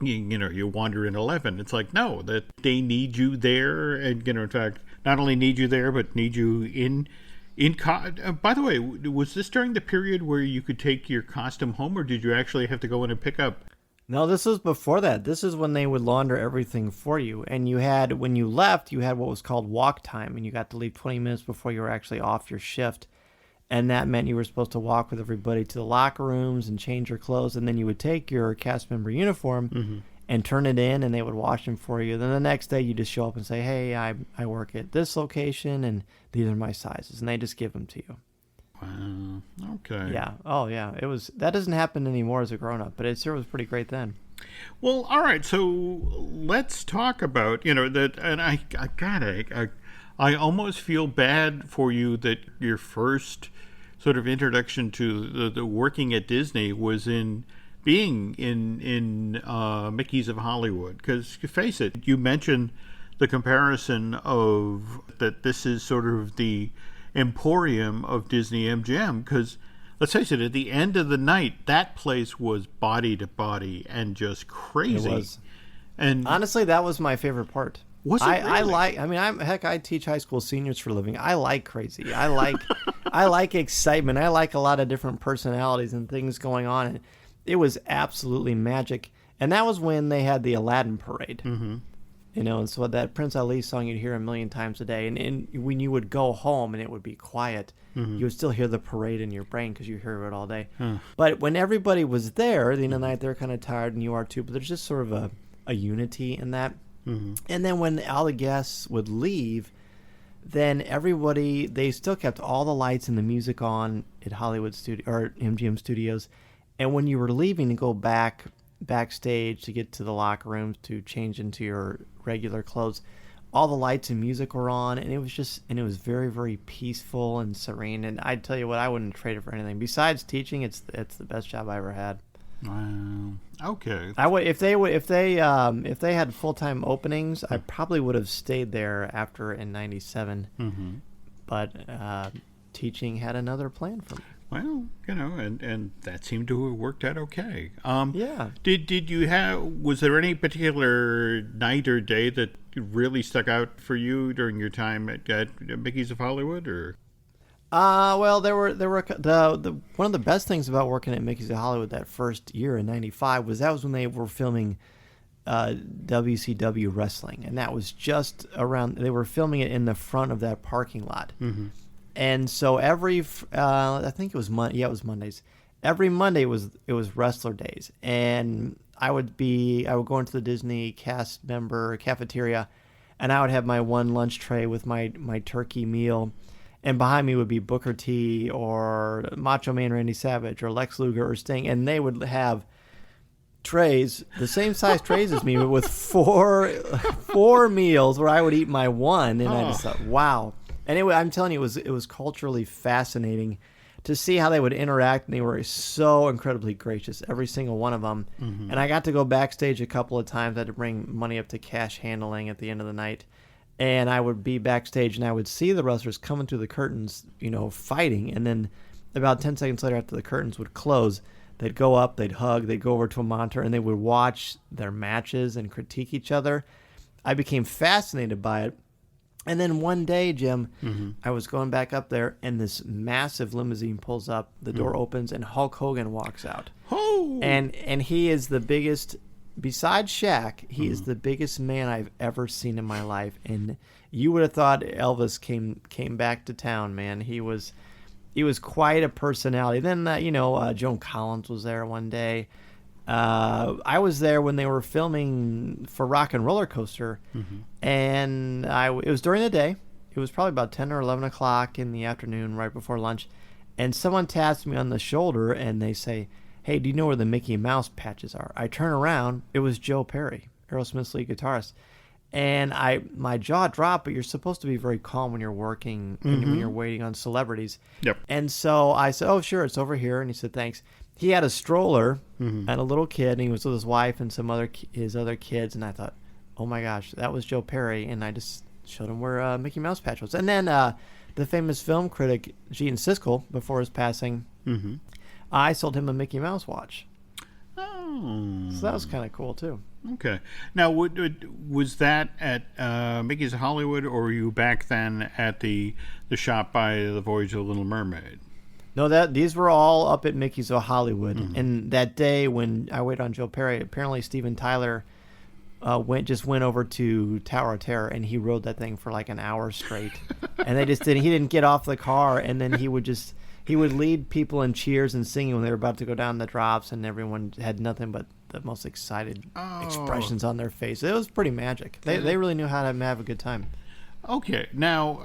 you wander in 11. It's like, no, that they need you there and, in fact, not only need you there, but need you by the way, was this during the period where you could take your costume home, or did you actually have to go in and pick up? No, this was before that. This is when they would launder everything for you. And when you left, you had what was called walk time, and you got to leave 20 minutes before you were actually off your shift. And that meant you were supposed to walk with everybody to the locker rooms and change your clothes. And then you would take your cast member uniform and turn it in, and they would wash them for you. Then the next day, you just show up and say, hey, I work at this location, and these are my sizes. And they just give them to you. Wow. Okay. Yeah. Oh, yeah. That doesn't happen anymore as a grown-up, but it sure was pretty great then. Well, all right. So let's talk about, that, and I almost feel bad for you that your first sort of introduction to the working at Disney was in being in Mickey's of Hollywood. Because face it, you mentioned the comparison of that this is sort of the emporium of Disney MGM, because let's face it, at the end of the night, that place was body to body and just crazy. It was. And honestly, that was my favorite part. Was it really? I teach high school seniors for a living. I like crazy. I like excitement. I like a lot of different personalities and things going on. And it was absolutely magic. And that was when they had the Aladdin parade. And so that Prince Ali song you'd hear a million times a day. And when you would go home and it would be quiet, you would still hear the parade in your brain because you hear it all day. But when everybody was there, at the end of the night, they're kind of tired, and you are too. But there's just sort of a unity in that. And then when all the guests would leave, then they still kept all the lights and the music on at Hollywood Studio or MGM Studios. And when you were leaving to go backstage to get to the locker rooms to change into your regular clothes, all the lights and music were on, and it was very, very peaceful and serene. And I'd tell you what, I wouldn't trade it for anything. Besides teaching, it's the best job I ever had. Wow. Okay. I would if they had full-time openings, I probably would have stayed there after in '97. Mm-hmm. But teaching had another plan for me. Well, and that seemed to have worked out okay. Yeah. Did you was there any particular night or day that really stuck out for you during your time at Mickey's of Hollywood, or? Well, there were the one of the best things about working at Mickey's of Hollywood that first year in '95 was when they were filming WCW wrestling, and that was just around. They were filming it in the front of that parking lot. Mm-hmm. And so I think it was it was Mondays. Every Monday it was wrestler days, and I would go into the Disney cast member cafeteria, and I would have my one lunch tray with my turkey meal, and behind me would be Booker T or Macho Man Randy Savage or Lex Luger or Sting, and they would have trays, the same size trays as me, but with four meals where I would eat my one, and I just thought, wow. Anyway, I'm telling you, it was culturally fascinating to see how they would interact, and they were so incredibly gracious, every single one of them. Mm-hmm. And I got to go backstage a couple of times. I had to bring money up to cash handling at the end of the night, and I would be backstage, and I would see the wrestlers coming through the curtains, fighting, and then about 10 seconds later, after the curtains would close, they'd go up, they'd hug, they'd go over to a monitor, and they would watch their matches and critique each other. I became fascinated by it. And then one day, Jim, mm-hmm. I was going back up there, and this massive limousine pulls up. The door opens, and Hulk Hogan walks out. Oh! And he is the biggest, besides Shaq, he is the biggest man I've ever seen in my life. And you would have thought Elvis came back to town, man. He was quite a personality. Then, Joan Collins was there one day. I was there when they were filming for Rock and Roller Coaster, mm-hmm. and it was during the day. It was probably about 10 or 11 o'clock in the afternoon, right before lunch, and someone taps me on the shoulder, and they say, "Hey, do you know where the Mickey Mouse patches are?" I turn around. It was Joe Perry, Aerosmith's lead guitarist. And my jaw dropped, but you're supposed to be very calm when you're working and when you're waiting on celebrities. Yep. And so I said, "Oh, sure, it's over here." And he said, "Thanks." He had a stroller and a little kid, and he was with his wife and his other kids. And I thought, oh my gosh, that was Joe Perry. And I just showed him where Mickey Mouse patch was. And then the famous film critic Gene Siskel, before his passing, I sold him a Mickey Mouse watch. Oh. So that was kind of cool too. Okay. Now, was that at Mickey's of Hollywood, or were you back then at the shop by the Voyage of the Little Mermaid? No, these were all up at Mickey's of Hollywood. Mm-hmm. And that day when I waited on Joe Perry, apparently Steven Tyler went over to Tower of Terror, and he rode that thing for like an hour straight. And he didn't get off the car, and then he would lead people in cheers and singing when they were about to go down the drops, and everyone had nothing but the most excited expressions on their face. It was pretty magic. They really knew how to have a good time. Okay, now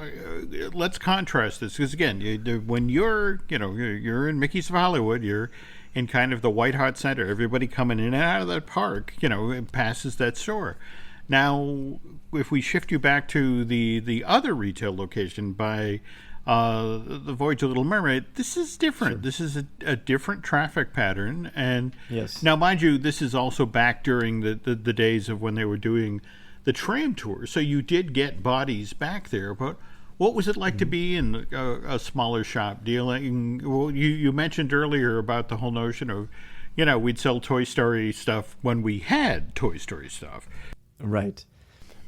let's contrast this, because again, when you're in Mickey's of Hollywood, you're in kind of the white hot center. Everybody coming in and out of that park, it passes that store. Now, if we shift you back to the other retail location by the Voyage of Little Mermaid, this is different. Sure. This is a different traffic pattern, and yes. Now, mind you, this is also back during the days of when they were doing the tram tour, so you did get bodies back there. But what was it like to be in a smaller shop dealing? Well, you mentioned earlier about the whole notion of, we'd sell Toy Story stuff when we had Toy Story stuff. Right.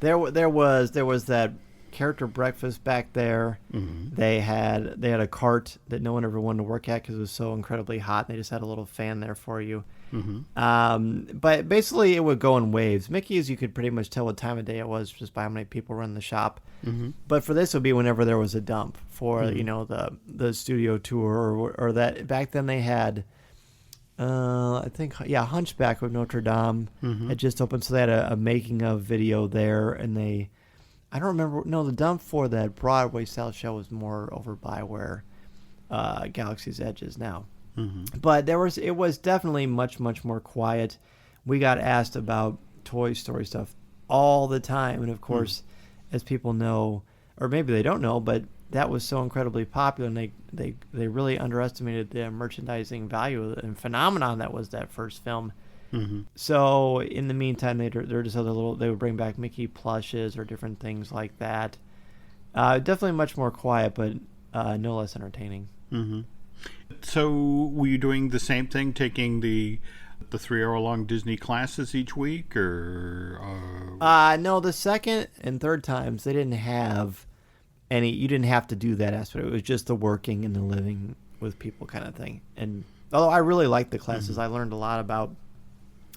There was that character breakfast back there. Mm-hmm. They had a cart that no one ever wanted to work at because it was so incredibly hot. They just had a little fan there for you. Mm-hmm. But basically, it would go in waves. Mickey's, you could pretty much tell what time of day it was just by how many people were in the shop. Mm-hmm. But for this, it would be whenever there was a dump for the studio tour or that. Back then, they had Hunchback of Notre Dame had just opened, so they had a making of video there, and I don't remember. No, the dump for that Broadway style show was more over by where Galaxy's Edge is now. Mm-hmm. But it was definitely much, much more quiet. We got asked about Toy Story stuff all the time, and of course, as people know, or maybe they don't know, but that was so incredibly popular, and they really underestimated the merchandising value and phenomenon that was that first film. Mm-hmm. So in the meantime, they're just other little. They would bring back Mickey plushes or different things like that. Definitely much more quiet, but no less entertaining. Mm-hmm. So were you doing the same thing, taking the 3-hour-long Disney classes each week, or? No, the second and third times they didn't have any. You didn't have to do that aspect. It was just the working and the living with people kind of thing. And although I really liked the classes, I learned a lot about,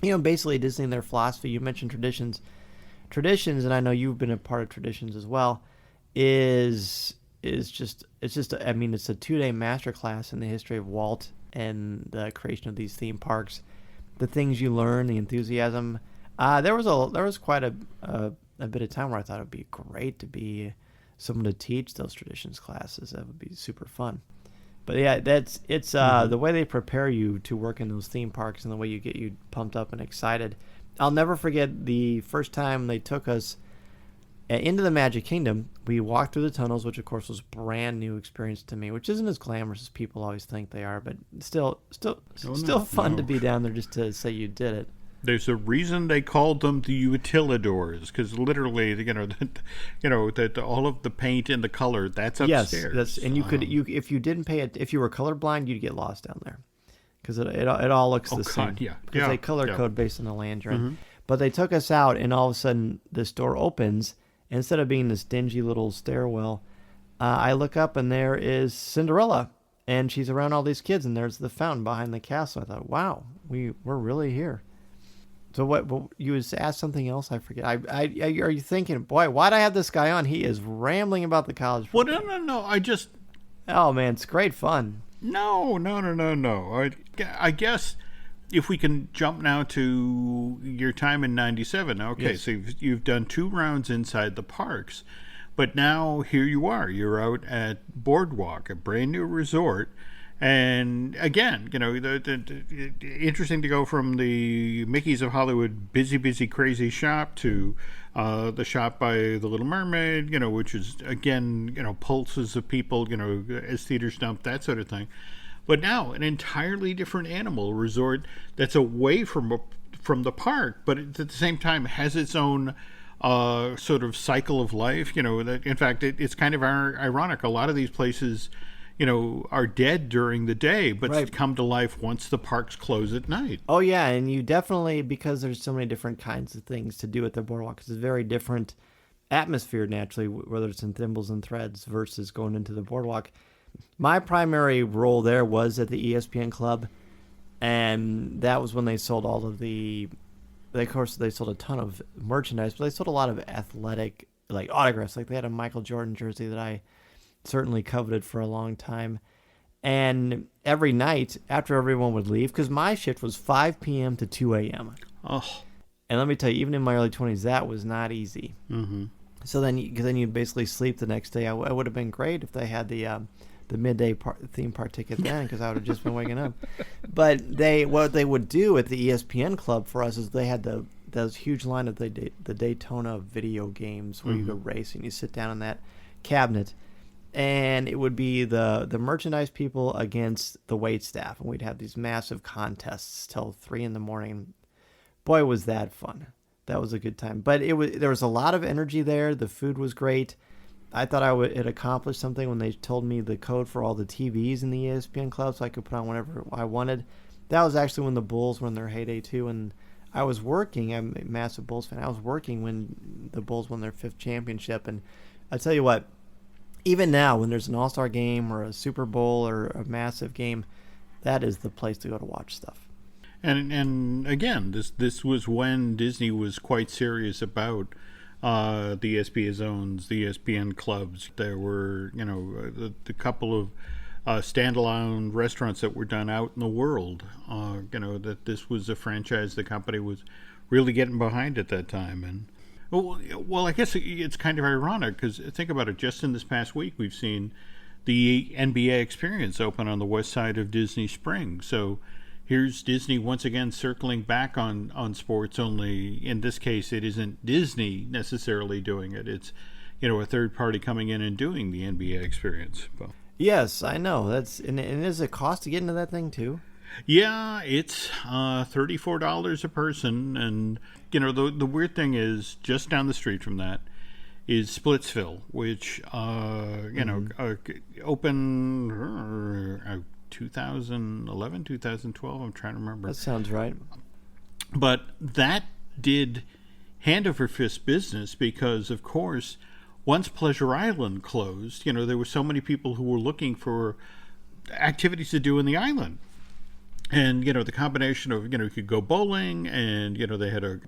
basically Disney and their philosophy. You mentioned traditions, and I know you've been a part of traditions as well. It's just it's a 2-day masterclass in the history of Walt and the creation of these theme parks. The things you learn, the enthusiasm. There was quite a bit of time where I thought it would be great to be someone to teach those traditions classes. That would be super fun. But yeah, it's the way they prepare you to work in those theme parks and the way you get you pumped up and excited. I'll never forget the first time they took us into the Magic Kingdom. We walked through the tunnels, which of course was a brand new experience to me, which isn't as glamorous as people always think they are, but still fun to be down there just to say you did it. There's a reason they called them the utilidors, because literally, that all of the paint and the color that's upstairs. Yes, and if you didn't pay it, if you were colorblind, you'd get lost down there, because it all looks the same. Yeah, because they color code based on the land you're in. But they took us out, and all of a sudden, this door opens. Instead of being this dingy little stairwell, I look up, and there is Cinderella, and she's around all these kids, and there's the fountain behind the castle. I thought, wow, we're really here. So what you was asked something else? I forget. Are you thinking, boy, why'd I have this guy on? He is rambling about the college. Well, no. Oh man, it's great fun. No. I guess if we can jump now to your time in '97. Okay, Yes. So you've done 2 rounds inside the parks, but now here you are. You're out at Boardwalk, a brand new resort. And again, interesting to go from the Mickey's of Hollywood busy, crazy shop to the shop by The Little Mermaid, which is, again, pulses of people, as theaters dump, that sort of thing. But now an entirely different animal resort that's away from the park, but at the same time has its own sort of cycle of life. In fact, it's kind of ironic. A lot of these places are dead during the day, but come to life once the parks close at night. Oh, yeah, and you definitely, because there's so many different kinds of things to do at the Boardwalk, it's a very different atmosphere, naturally, whether it's in Thimbles and Threads versus going into the Boardwalk. My primary role there was at the ESPN Club, and that was when they sold all of of course, they sold a ton of merchandise, but they sold a lot of athletic, like autographs. Like they had a Michael Jordan jersey that I certainly coveted for a long time. And every night after everyone would leave, because my shift was 5 p.m. to 2 a.m. Oh. And let me tell you, even in my early 20s, that was not easy. Mm-hmm. So then you basically sleep the next day. It would have been great if they had the midday theme park ticket then, because I would have just been waking up. But what they would do at the ESPN Club for us is they had those huge line of the Daytona video games where you go race and you sit down in that cabinet. And it would be the merchandise people against the wait staff. And we'd have these massive contests till 3 a.m. Boy, was that fun. That was a good time. But there was a lot of energy there. The food was great. I thought I had accomplished something when they told me the code for all the TVs in the ESPN Club so I could put on whatever I wanted. That was actually when the Bulls were in their heyday too. And I was working. I'm a massive Bulls fan. I was working when the Bulls won their 5th championship. And I tell you what, even now, when there's an All-Star game or a Super Bowl or a massive game, that is the place to go to watch stuff. And again, this was when Disney was quite serious about the ESPN zones, the ESPN clubs. There were, the couple of standalone restaurants that were done out in the world. That this was a franchise the company was really getting behind at that time. And well, I guess it's kind of ironic because think about it. Just in this past week, we've seen the NBA Experience open on the west side of Disney Springs. So here's Disney once again circling back on sports, only in this case it isn't Disney necessarily doing it. It's a third party coming in and doing the NBA experience. But, Yes, I know. And is it cost to get into that thing too? yeah, it's $34 a person, and the weird thing is just down the street from that is Splitsville, which opened 2011, 2012. I'm trying to remember. That sounds right. But that did hand over fist business because, of course, once Pleasure Island closed, there were so many people who were looking for activities to do in the island. And, the combination of, you could go bowling and, they had a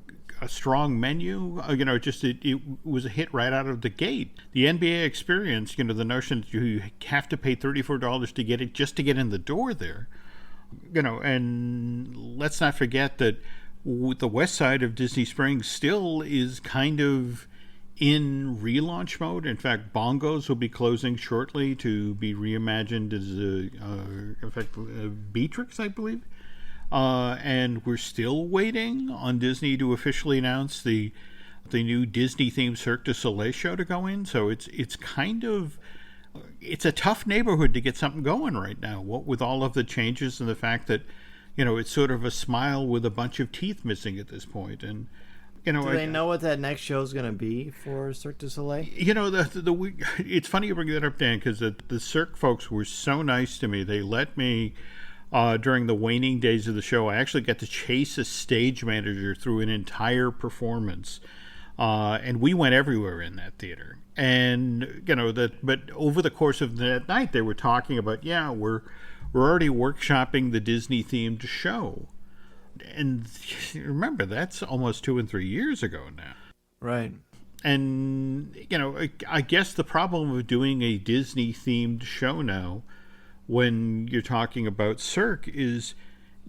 strong menu, it was a hit right out of the gate. The NBA experience, the notion that you have to pay $34 to get it just to get in the door there, and let's not forget that the west side of Disney Springs still is kind of in relaunch mode. In fact, Bongos will be closing shortly to be reimagined as Beatrix, I believe. And we're still waiting on Disney to officially announce the new Disney-themed Cirque du Soleil show to go in. So it's a tough neighborhood to get something going right now. What with all of the changes and the fact that it's sort of a smile with a bunch of teeth missing at this point. And do they know what that next show is going to be for Cirque du Soleil? It's funny you bring that up, Dan, because the Cirque folks were so nice to me. They let me, during the waning days of the show, I actually got to chase a stage manager through an entire performance. And we went everywhere in that theater. And, but over the course of that night, they were talking about, we're already workshopping the Disney-themed show. And remember, that's almost 2 and 3 years ago now. Right. And, I guess the problem with doing a Disney-themed show now, when you're talking about Cirque, is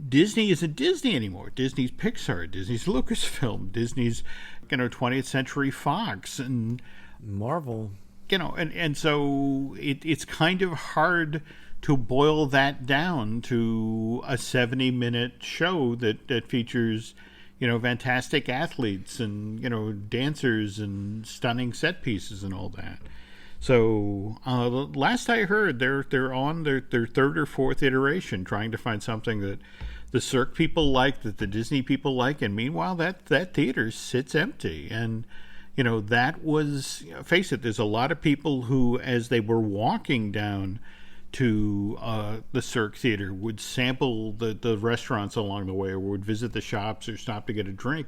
Disney isn't Disney anymore. Disney's Pixar, Disney's Lucasfilm, Disney's, 20th Century Fox, and Marvel. And so it's kind of hard to boil that down to a 70-minute show that features, fantastic athletes and, dancers and stunning set pieces and all that. So last I heard, they're on their third or fourth iteration, trying to find something that the Cirque people like, that the Disney people like, and meanwhile that theater sits empty. And that was, face it, there's a lot of people who, as they were walking down to the Cirque Theater, would sample the restaurants along the way, or would visit the shops or stop to get a drink.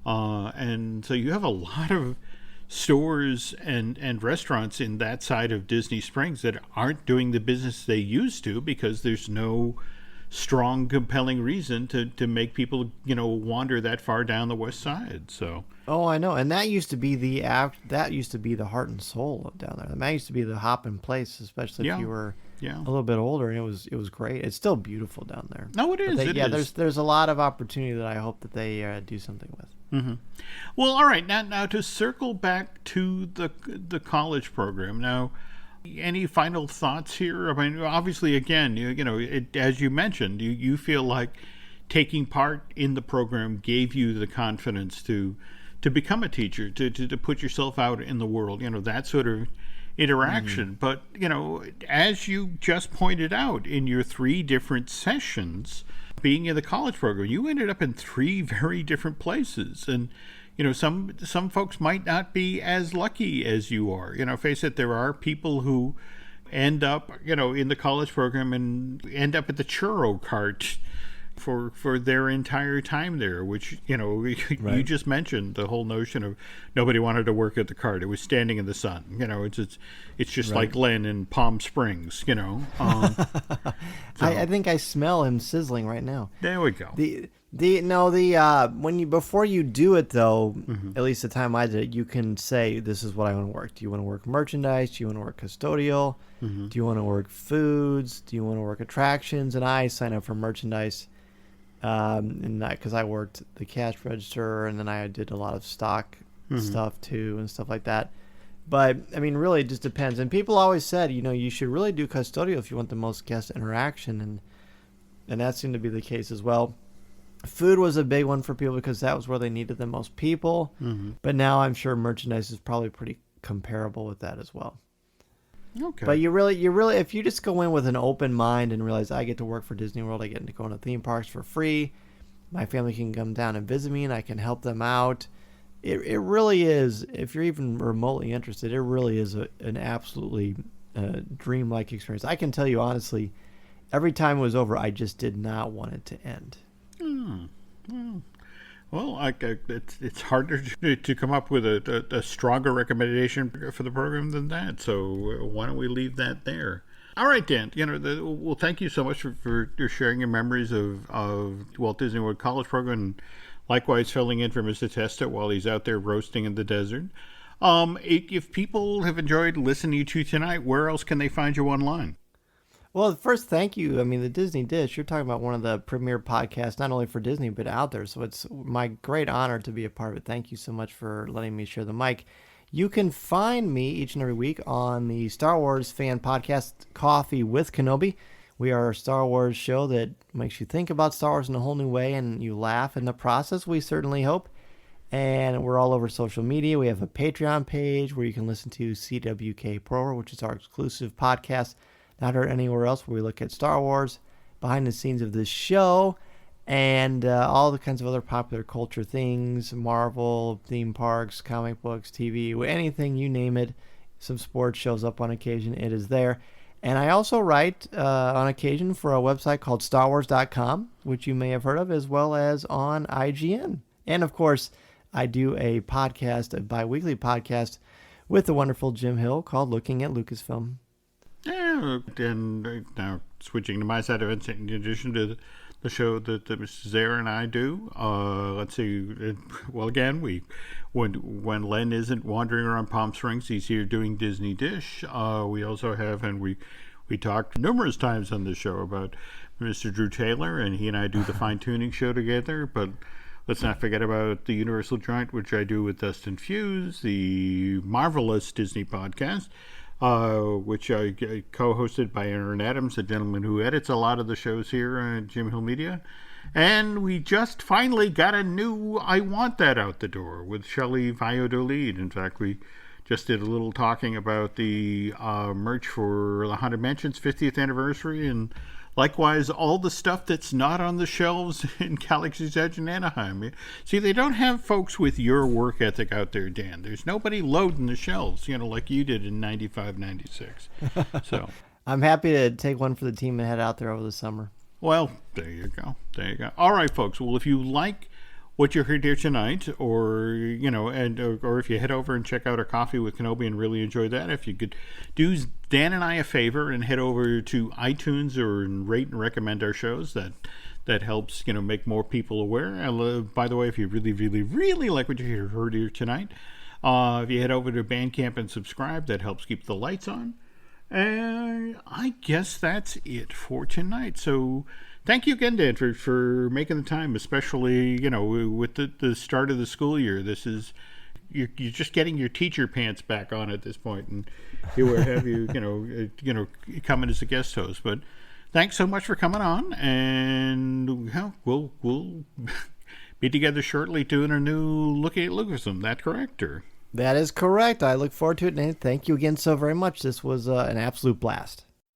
And so you have a lot of stores and restaurants in that side of Disney Springs that aren't doing the business they used to, because there's no strong, compelling reason to make people, wander that far down the west side. So. Oh, I know, and that used to be the heart and soul of down there. That used to be the hopping place, especially if you were a little bit older, and it was great. It's still beautiful down there. No, it is. There's a lot of opportunity that I hope that they do something with. Mm-hmm. Well, all right. Now to circle back to the college program. Now, any final thoughts here? I mean, obviously, again, as you mentioned, you feel like taking part in the program gave you the confidence to become a teacher, to put yourself out in the world, that sort of interaction. But, as you just pointed out in your 3 different sessions, being in the college program, you ended up in 3 very different places. And, some folks might not be as lucky as you are. Face it, there are people who end up, in the college program and end up at the churro cart for their entire time there, which, Right. You just mentioned the whole notion of nobody wanted to work at the cart. It was standing in the sun. It's just Right. like Glenn in Palm Springs, So, I think I smell him sizzling right now. there we go. Before you do it though, at least the time I did it, you can say, this is what I want to work. Do you want to work merchandise? Do you want to work custodial? Do you want to work foods? Do you want to work attractions? And I sign up for merchandise. Because I worked the cash register, and then I did a lot of stock stuff too and stuff like that. But I mean, really, it just depends. And people always said, you should really do custodial if you want the most guest interaction, and that seemed to be the case as well. Food was a big one for people because that was where they needed the most people. But now I'm sure merchandise is probably comparable with that as well. Okay. But you really, if you just go in with an open mind and realize I get to work for Disney World, I get to go into theme parks for free, my family can come down and visit me and I can help them out. It really is, if you're even remotely interested, it really is an absolutely dreamlike experience. I can tell you honestly, every time it was over, I just did not want it to end. Well, it's harder to come up with a stronger recommendation for the program than that. So why don't we leave that there? All right, Dan. Well, thank you so much for sharing your memories of Walt Disney World College program, and likewise filling in for Mr. Testa while he's out there roasting in the desert. If people have enjoyed listening to you tonight, where else can they find you online? Well, first, thank you. I mean, the Disney Dish, you're talking about one of the premier podcasts, not only for Disney, but out there. So it's my great honor to be a part of it. Thank you so much for letting me share the mic. You can find me each and every week on the Star Wars fan podcast, Coffee with Kenobi. We are a Star Wars show that makes you think about Star Wars in a whole new way, and you laugh in the process, we certainly hope. And we're all over social media. We have a Patreon page where you can listen to CWK Pro, which is our exclusive podcast, not heard anywhere else, where we look at Star Wars, behind the scenes of this show, and all the kinds of other popular culture things, Marvel, theme parks, comic books, TV, anything, you name it. Some sports shows up on occasion, it is there. And I also write on occasion for a website called StarWars.com, which you may have heard of, as well as on IGN. And of course, I do a podcast, a bi-weekly podcast with the wonderful Jim Hill called Looking at Lucasfilm. Yeah, and now switching to my side of it, in addition to the show that Mr. Zehr and I do, let's see. Well, again, when Len isn't wandering around Palm Springs, he's here doing Disney Dish. We also have, and we talked numerous times on the show about Mr. Drew Taylor, and he and I do the fine tuning show together. But let's not forget about the Universal Joint, which I do with Dustin Fuse, the marvelous Disney podcast. Which I co-hosted by Aaron Adams, a gentleman who edits a lot of the shows here at Jim Hill Media. And we just finally got a new I Want That out the door with Shelley Valladolid. In fact, we just did a little talking about the merch for the Haunted Mansion's 50th anniversary, and likewise all the stuff that's not on the shelves in Galaxy's Edge in Anaheim. See, they don't have folks with your work ethic out there, Dan. There's nobody loading the shelves, like you did in 95, 96. So I'm happy to take one for the team and head out there over the summer. Well, there you go. All right, folks. Well, if you like what you heard here tonight, or or if you head over and check out our Coffee with Kenobi and really enjoy that, if you could do Dan and I a favor and head over to iTunes or rate and recommend our shows, that helps make more people aware. By the way, if you really, really, really like what you heard here tonight, if you head over to Bandcamp and subscribe, that helps keep the lights on. And I guess that's it for tonight. So thank you again, Dan, for making the time, especially, with the start of the school year. This is, you're just getting your teacher pants back on at this point, and here we have you, coming as a guest host. But thanks so much for coming on, and we'll be together shortly doing a new Looking at Lucasfilm. That correct, or? That is correct. I look forward to it, and thank you again so very much. This was an absolute blast.